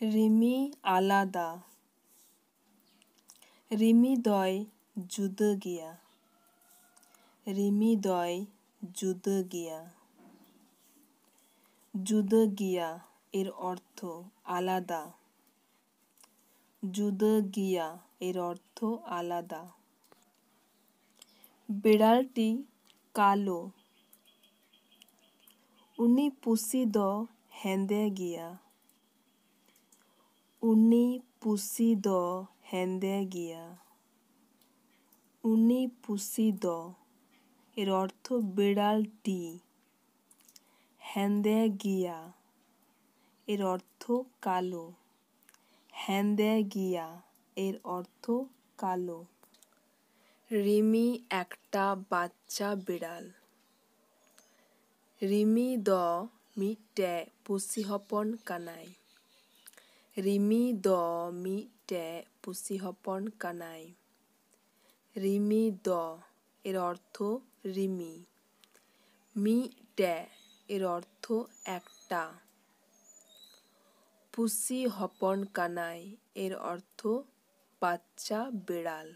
রিমি আলাদা রিমিদয় जुदा गया রিমিদয় जुदा गया जुदा गया এর অর্থ আলাদা जुदा गया এর অর্থ আলাদা বিড়ালটি কালো উনি পুষি দ হেন্দে গিয়া উনি পুষি দ হেন্দে গিয়া উনি পুষি দ এর অর্থ বিড়ালটি হেন্দে গিয়া এর অর্থ কালো হেন্দে গিয়া এর অর্থ কালো রিমি একটা বাচ্চা বিড়াল রিমি দ মিটে পুষিহপন কানাই রিমি দ মিটে পুষিহপন কানাই রিমি দ এর অর্থ রিমি মিটে এর অর্থ একটা পুষিহপন কানাই এর অর্থ বাচ্চা বিড়াল